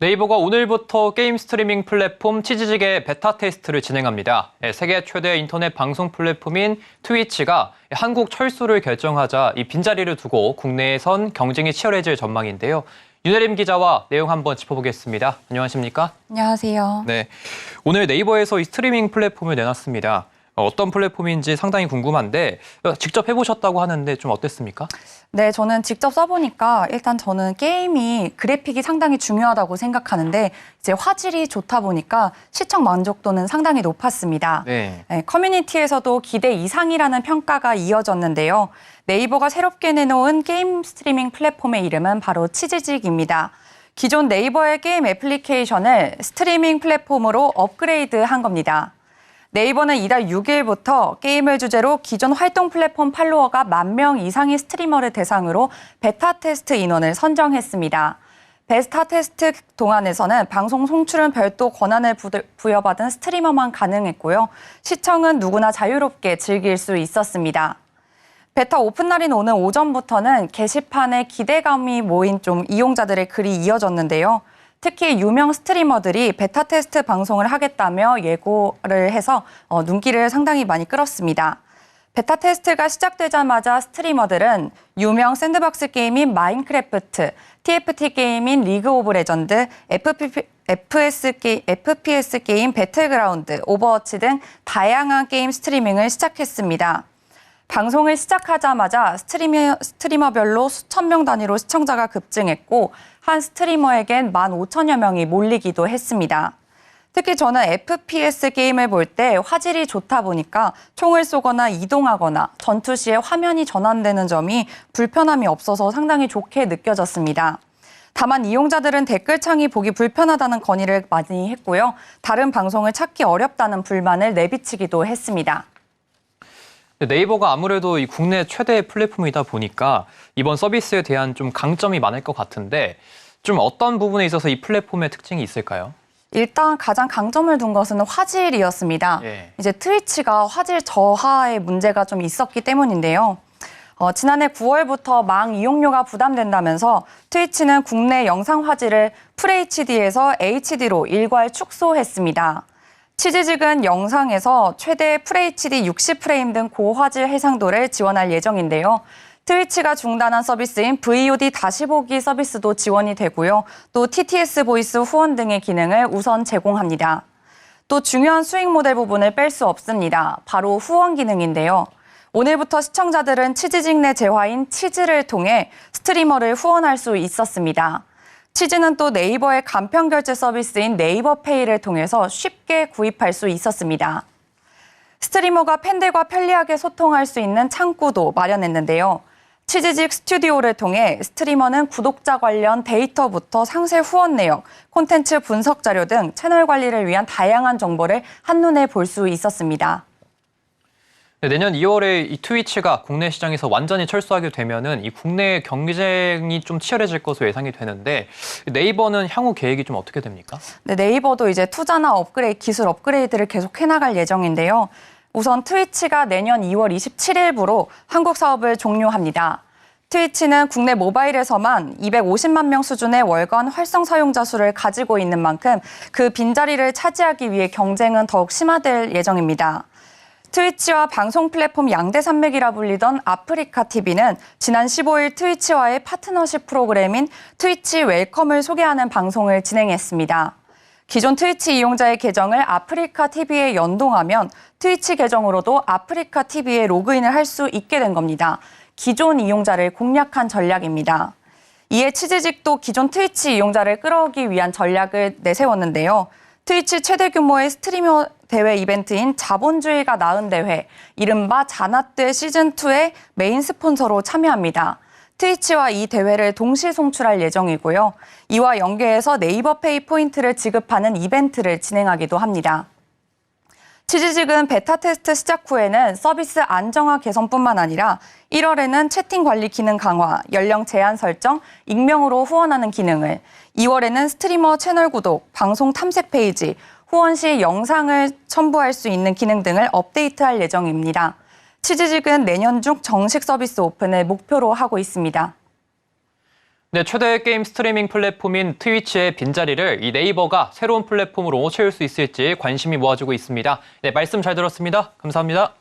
네이버가 오늘부터 게임 스트리밍 플랫폼 치즈직의 베타 테스트를 진행합니다. 세계 최대 인터넷 방송 플랫폼인 트위치가 한국 철수를 결정하자 이 빈자리를 두고 국내에선 경쟁이 치열해질 전망인데요. 윤혜림 기자와 내용 한번 짚어보겠습니다. 안녕하십니까? 안녕하세요. 네, 오늘 네이버에서 이 스트리밍 플랫폼을 내놨습니다. 어떤 플랫폼인지 상당히 궁금한데 직접 해보셨다고 하는데 좀 어땠습니까? 네, 저는 직접 써보니까 일단 저는 게임이 그래픽이 상당히 중요하다고 생각하는데 이제 화질이 좋다 보니까 시청 만족도는 상당히 높았습니다. 네. 커뮤니티에서도 기대 이상이라는 평가가 이어졌는데요. 네이버가 새롭게 내놓은 게임 스트리밍 플랫폼의 이름은 바로 치즈직입니다. 기존 네이버의 게임 애플리케이션을 스트리밍 플랫폼으로 업그레이드한 겁니다. 네이버는 이달 6일부터 게임을 주제로 기존 활동 플랫폼 팔로워가 10,000명 이상의 스트리머를 대상으로 베타 테스트 인원을 선정했습니다. 베타 테스트 동안에서는 방송 송출은 별도 권한을 부여받은 스트리머만 가능했고요. 시청은 누구나 자유롭게 즐길 수 있었습니다. 베타 오픈 날인 오늘 오전부터는 게시판에 기대감이 모인 좀 이용자들의 글이 이어졌는데요. 특히 유명 스트리머들이 베타 테스트 방송을 하겠다며 예고를 해서 눈길을 상당히 많이 끌었습니다. 베타 테스트가 시작되자마자 스트리머들은 유명 샌드박스 게임인 마인크래프트, TFT 게임인 리그 오브 레전드, FPS 게임 배틀그라운드, 오버워치 등 다양한 게임 스트리밍을 시작했습니다. 방송을 시작하자마자 스트리머별로 수천 명 단위로 시청자가 급증했고 한 스트리머에겐 15,000여 명이 몰리기도 했습니다. 특히 저는 FPS 게임을 볼 때 화질이 좋다 보니까 총을 쏘거나 이동하거나 전투 시에 화면이 전환되는 점이 불편함이 없어서 상당히 좋게 느껴졌습니다. 다만 이용자들은 댓글창이 보기 불편하다는 건의를 많이 했고요. 다른 방송을 찾기 어렵다는 불만을 내비치기도 했습니다. 네이버가 아무래도 이 국내 최대 플랫폼이다 보니까 이번 서비스에 대한 좀 강점이 많을 것 같은데 좀 어떤 부분에 있어서 이 플랫폼의 특징이 있을까요? 일단 가장 강점을 둔 것은 화질이었습니다. 이제 트위치가 화질 저하의 문제가 좀 있었기 때문인데요. 지난해 9월부터 망 이용료가 부담된다면서 트위치는 국내 영상 화질을 FHD에서 HD로 일괄 축소했습니다. 치즈직은 영상에서 최대 FHD 60프레임 등 고화질 해상도를 지원할 예정인데요. 트위치가 중단한 서비스인 VOD 다시 보기 서비스도 지원이 되고요. 또 TTS 보이스 후원 등의 기능을 우선 제공합니다. 또 중요한 수익 모델 부분을 뺄 수 없습니다. 바로 후원 기능인데요. 오늘부터 시청자들은 치즈직 내 재화인 치즈를 통해 스트리머를 후원할 수 있었습니다. 치즈는 또 네이버의 간편 결제 서비스인 네이버페이를 통해서 쉽게 구입할 수 있었습니다. 스트리머가 팬들과 편리하게 소통할 수 있는 창구도 마련했는데요. 치즈직 스튜디오를 통해 스트리머는 구독자 관련 데이터부터 상세 후원 내역, 콘텐츠 분석 자료 등 채널 관리를 위한 다양한 정보를 한눈에 볼 수 있었습니다. 내년 2월에 이 트위치가 국내 시장에서 완전히 철수하게 되면은 이 국내 경쟁이 좀 치열해질 것으로 예상이 되는데 네이버는 향후 계획이 좀 어떻게 됩니까? 네, 네이버도 이제 투자나 기술 업그레이드를 계속 해나갈 예정인데요. 우선 트위치가 내년 2월 27일부로 한국 사업을 종료합니다. 트위치는 국내 모바일에서만 250만 명 수준의 월간 활성 사용자 수를 가지고 있는 만큼 그 빈자리를 차지하기 위해 경쟁은 더욱 심화될 예정입니다. 트위치와 방송 플랫폼 양대 산맥이라 불리던 아프리카 TV는 지난 15일 트위치와의 파트너십 프로그램인 트위치 웰컴을 소개하는 방송을 진행했습니다. 기존 트위치 이용자의 계정을 아프리카 TV에 연동하면 트위치 계정으로도 아프리카 TV에 로그인을 할 수 있게 된 겁니다. 기존 이용자를 공략한 전략입니다. 이에 치즈직도 기존 트위치 이용자를 끌어오기 위한 전략을 내세웠는데요. 트위치 최대 규모의 스트리머 대회 이벤트인 자본주의가 낳은 대회, 이른바 자나떼 시즌2의 메인 스폰서로 참여합니다. 트위치와 이 대회를 동시 송출할 예정이고요. 이와 연계해서 네이버페이 포인트를 지급하는 이벤트를 진행하기도 합니다. 치즈직은 베타 테스트 시작 후에는 서비스 안정화 개선뿐만 아니라 1월에는 채팅 관리 기능 강화, 연령 제한 설정, 익명으로 후원하는 기능을, 2월에는 스트리머 채널 구독, 방송 탐색 페이지, 후원 시 영상을 첨부할 수 있는 기능 등을 업데이트할 예정입니다. 치즈직은 내년 중 정식 서비스 오픈을 목표로 하고 있습니다. 네, 최대 게임 스트리밍 플랫폼인 트위치의 빈자리를 이 네이버가 새로운 플랫폼으로 채울 수 있을지 관심이 모아지고 있습니다. 네, 말씀 잘 들었습니다. 감사합니다.